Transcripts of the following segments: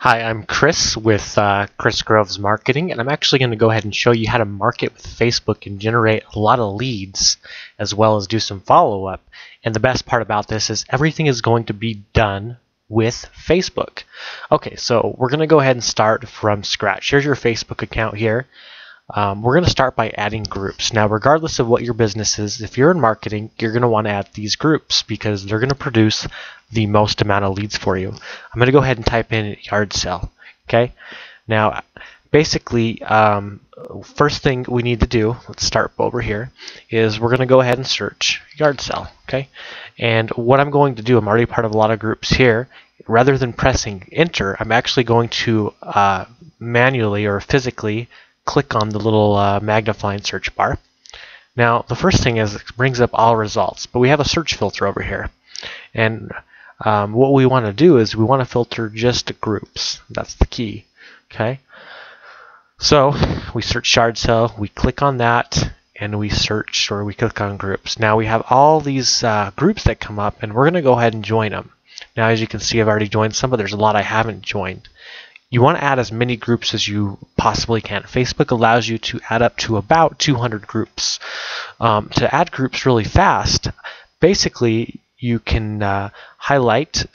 Hi, I'm Chris with Chris Groves Marketing, and I'm actually going to go ahead and show you how to market with Facebook and generate a lot of leads, as well as do some follow-up. And the best part about this is everything is going to be done with Facebook. Okay, so we're going to go ahead and start from scratch. Here's your Facebook account here. We're going to start by adding groups. Now, regardless of what your business is, if you're in marketing, you're going to want to add these groups because they're going to produce the most amount of leads for you. I'm going to go ahead and type in yard sale. Okay. Now, basically, first thing we need to do, let's start over here, is we're going to go ahead and search yard sale. Okay. And what I'm going to do, I'm already part of a lot of groups here. Rather than pressing enter, I'm actually going to manually or physically click on the little magnifying search bar. Now, the first thing is it brings up all results, but we have a search filter over here. And what we want to do is we want to filter just groups. That's the key. Okay. So we search yard sale, we click on that, and we search or we click on groups. Now we have all these groups that come up, and we're going to go ahead and join them. Now, as you can see, I've already joined some, but there's a lot I haven't joined. You want to add as many groups as you possibly can. Facebook allows you to add up to about 200 groups. To add groups really fast, basically you can highlight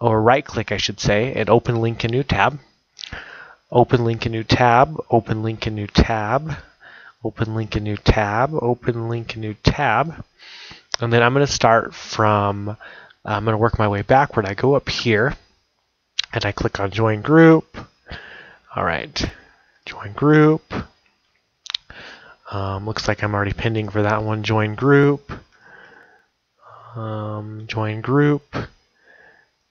or right click, I should say, and open link a new tab. Open link a new tab, open link a new tab, open link a new tab, open link a new tab. And then I'm going to start from, I'm going to work my way backward. I go up here and I click on join group. All right, join group. Looks like I'm already pending for that one. Join group. Join group.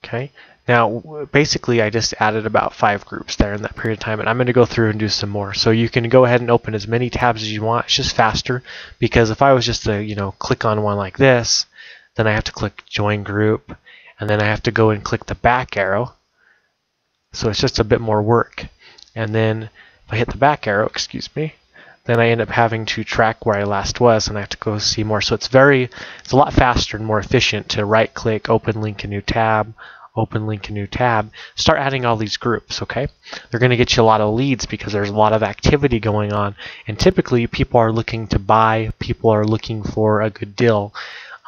Okay. Now, basically, I just added about 5 groups there in that period of time, and I'm going to go through and do some more. So you can go ahead and open as many tabs as you want. It's just faster because if I was just to, click on one like this, then I have to click join group, and then I have to go and click the back arrow. So it's just a bit more work. And then if I hit the back arrow, excuse me, then I end up having to track where I last was, and I have to go see more. So it's a lot faster and more efficient to right click, open link a new tab, open link a new tab, start adding all these groups. Okay, they're going to get you a lot of leads because there's a lot of activity going on, and typically people are looking to buy, people are looking for a good deal.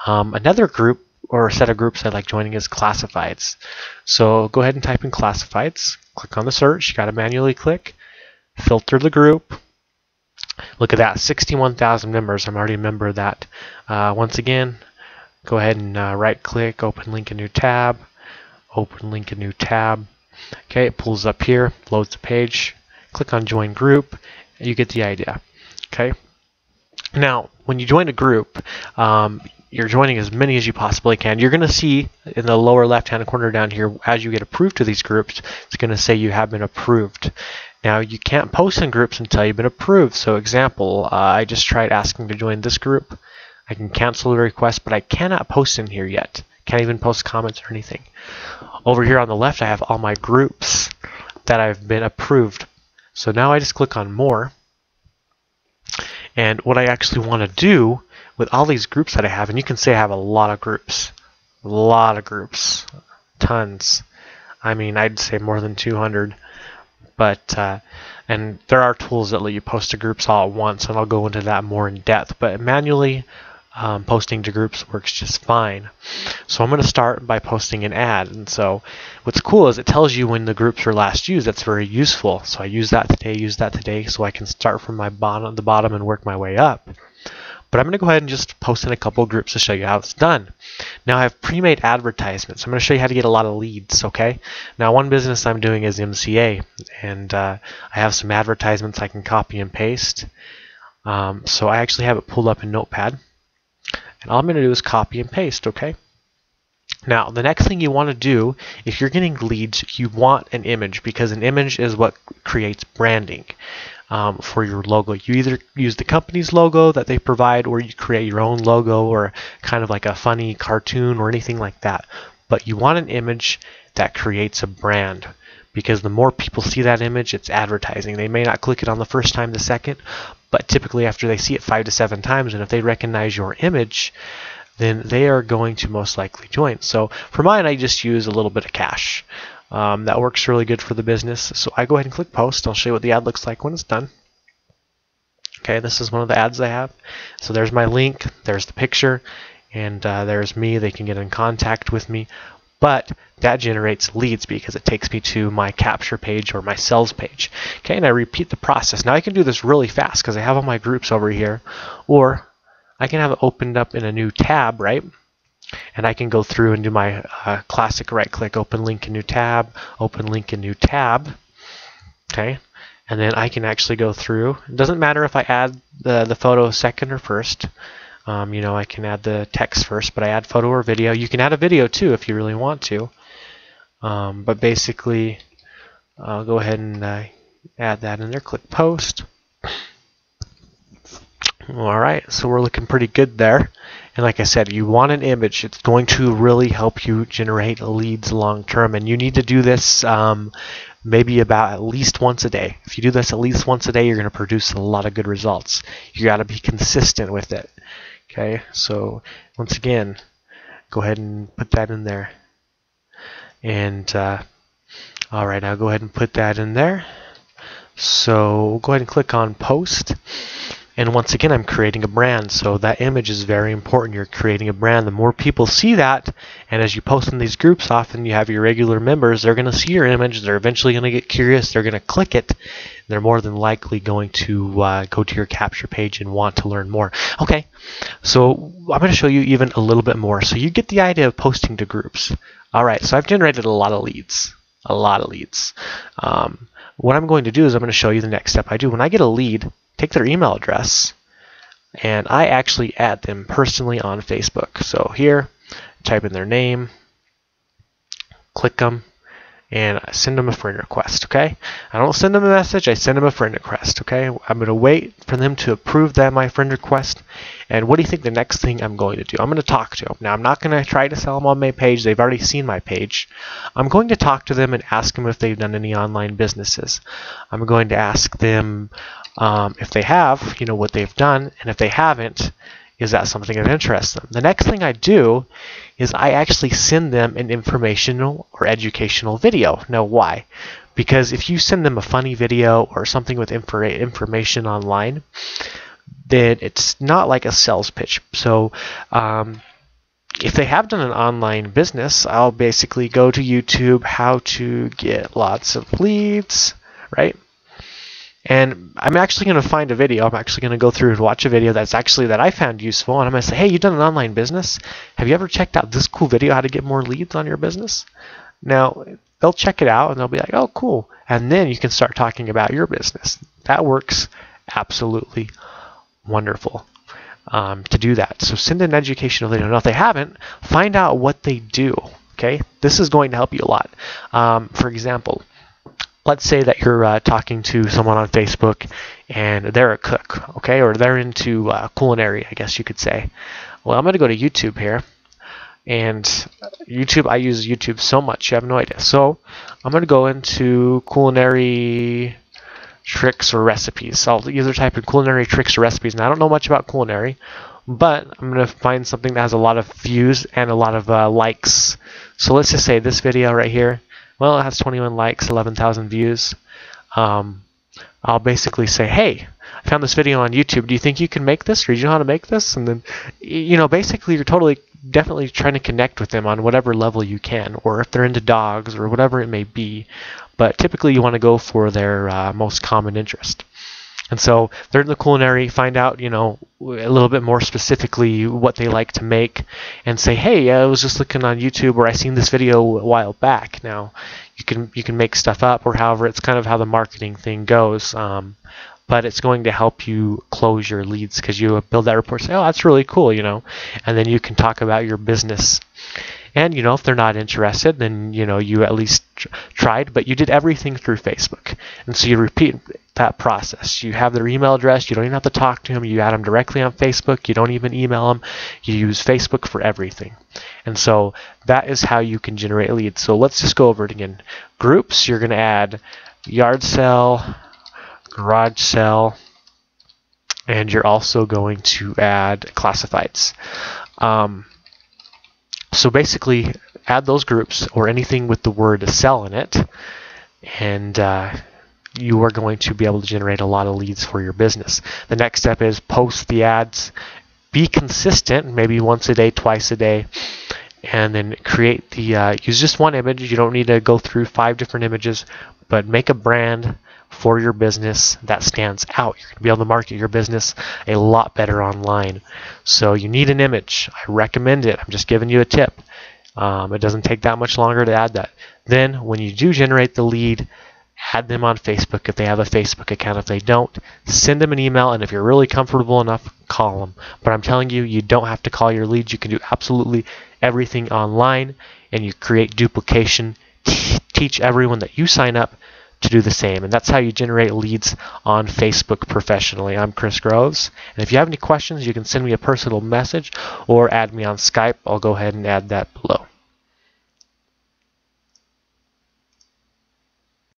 Another group or set of groups I like joining is classifieds. So go ahead and type in classifieds, click on the search, you got to manually click, filter the group. Look at that, 61,000 members. I'm already a member of that. Once again, go ahead and right click, open link a new tab, open link a new tab. Okay, it pulls up here, loads the page, click on join group, and you get the idea. Okay. Now, when you join a group, you're joining as many as you possibly can. You're going to see in the lower left-hand corner down here, as you get approved to these groups, it's going to say you have been approved. Now, you can't post in groups until you've been approved. So, example, I just tried asking to join this group. I can cancel the request, but I cannot post in here yet. Can't even post comments or anything. Over here on the left, I have all my groups that I've been approved. So now I just click on more. And what I actually want to do with all these groups that I have, and you can say I have a lot of groups, tons. I mean, I'd say more than 200. But and there are tools that let you post to groups all at once, and I'll go into that more in depth. But manually posting to groups works just fine. So I'm going to start by posting an ad. And so what's cool is it tells you when the groups were last used. That's very useful. So I use that today, so I can start from the bottom and work my way up. But I'm going to go ahead and just post in a couple of groups to show you how it's done. Now I have pre-made advertisements. I'm going to show you how to get a lot of leads, okay? Now one business I'm doing is MCA, and I have some advertisements I can copy and paste. So I actually have it pulled up in Notepad. And all I'm going to do is copy and paste, okay? Now, the next thing you want to do, if you're getting leads, you want an image, because an image is what creates branding. For your logo. You either use the company's logo that they provide, or you create your own logo, or kind of like a funny cartoon or anything like that. But you want an image that creates a brand, because the more people see that image, it's advertising. They may not click it on the first time, the second, but typically after they see it 5 to 7 times, and if they recognize your image, then they are going to most likely join. So for mine, I just use a little bit of cash. That works really good for the business. So I go ahead and click post. I'll show you what the ad looks like when it's done. Okay, this is one of the ads I have. So there's my link, there's the picture, and there's me. They can get in contact with me. But that generates leads because it takes me to my capture page or my sales page. Okay, and I repeat the process. Now I can do this really fast because I have all my groups over here, or I can have it opened up in a new tab, right? And I can go through and do my classic right-click, open link in new tab, open link in new tab. Okay, and then I can actually go through. It doesn't matter if I add the photo second or first. You know, I can add the text first, but I add photo or video. You can add a video too if you really want to. But basically, I'll go ahead and add that in there. Click post. All right, so we're looking pretty good there. And like I said, you want an image. It's going to really help you generate leads long term. And you need to do this maybe about at least once a day. If you do this at least once a day, you're going to produce a lot of good results. You got to be consistent with it. Okay, so once again, go ahead and put that in there. And all right, I'll go ahead and put that in there. So go ahead and click on post. And once again, I'm creating a brand, so that image is very important. You're creating a brand. The more people see that, and as you post in these groups, often you have your regular members, they're going to see your image. They're eventually going to get curious. They're going to click it. They're more than likely going to go to your capture page and want to learn more. Okay, so I'm going to show you even a little bit more. So you get the idea of posting to groups. All right, so I've generated a lot of leads. What I'm going to do is I'm going to show you the next step I do. When I get a lead, take their email address, and I actually add them personally on Facebook. So here, type in their name, click them, and I send them a friend request, okay? I don't send them a message, I send them a friend request, okay? I'm going to wait for them to approve that my friend request. And what do you think the next thing I'm going to do? I'm going to talk to them. Now, I'm not going to try to sell them on my page. They've already seen my page. I'm going to talk to them and ask them if they've done any online businesses. I'm going to ask them if they have, you know, what they've done, and if they haven't, is that something that interests them? The next thing I do is I actually send them an informational or educational video. Now, why? Because if you send them a funny video or something with information online, then it's not like a sales pitch. So if they have done an online business, I'll basically go to YouTube, how to get lots of leads, right? And I'm actually going to find a video. I'm actually going to go through and watch a video that I found useful. And I'm going to say, hey, you've done an online business. Have you ever checked out this cool video, how to get more leads on your business? Now, they'll check it out and they'll be like, oh, cool. And then you can start talking about your business. That works absolutely wonderful to do that. So send an educational video. Now, if they haven't, find out what they do. Okay, this is going to help you a lot. For example, let's say that you're talking to someone on Facebook and they're a cook, okay, or they're into culinary, I guess you could say. Well, I'm going to go to YouTube here, and YouTube, I use YouTube so much, you have no idea. So I'm going to go into culinary tricks or recipes. I'll either type in culinary tricks or recipes, and I don't know much about culinary, but I'm going to find something that has a lot of views and a lot of likes. So let's just say this video right here, well, it has 21 likes, 11,000 views. I'll basically say, hey, I found this video on YouTube. Do you think you can make this? Or do you know how to make this? And then, you know, basically you're definitely trying to connect with them on whatever level you can, or if they're into dogs or whatever it may be. But typically you want to go for their most common interest. And so they're in the culinary, find out, you know, a little bit more specifically what they like to make, and say, hey, I was just looking on YouTube, or I seen this video a while back. Now, you can make stuff up, or however, it's kind of how the marketing thing goes. But it's going to help you close your leads, because you build that report, say, oh, that's really cool, you know, and then you can talk about your business. And, you know, if they're not interested, then, you know, you at least tried, but you did everything through Facebook. And so you repeat that process. You have their email address. You don't even have to talk to them. You add them directly on Facebook. You don't even email them. You use Facebook for everything. And so that is how you can generate leads. So let's just go over it again. Groups, you're going to add yard sale, garage sale, and you're also going to add classifieds. So basically, add those groups or anything with the word sell in it, and you are going to be able to generate a lot of leads for your business. The next step is post the ads. Be consistent, maybe once a day, twice a day, and then create the, use just one image. You don't need to go through 5 different images, but make a brand for your business that stands out. You're going to be able to market your business a lot better online. So you need an image. I recommend it. I'm just giving you a tip. It doesn't take that much longer to add that. Then when you do generate the lead, add them on Facebook if they have a Facebook account. If they don't, send them an email, and if you're really comfortable enough, call them. But I'm telling you, you don't have to call your leads. You can do absolutely everything online, and you create duplication. Teach everyone that you sign up to do the same, and that's how you generate leads on Facebook professionally. I'm Chris Groves, and if you have any questions, you can send me a personal message or add me on Skype. I'll go ahead and add that below.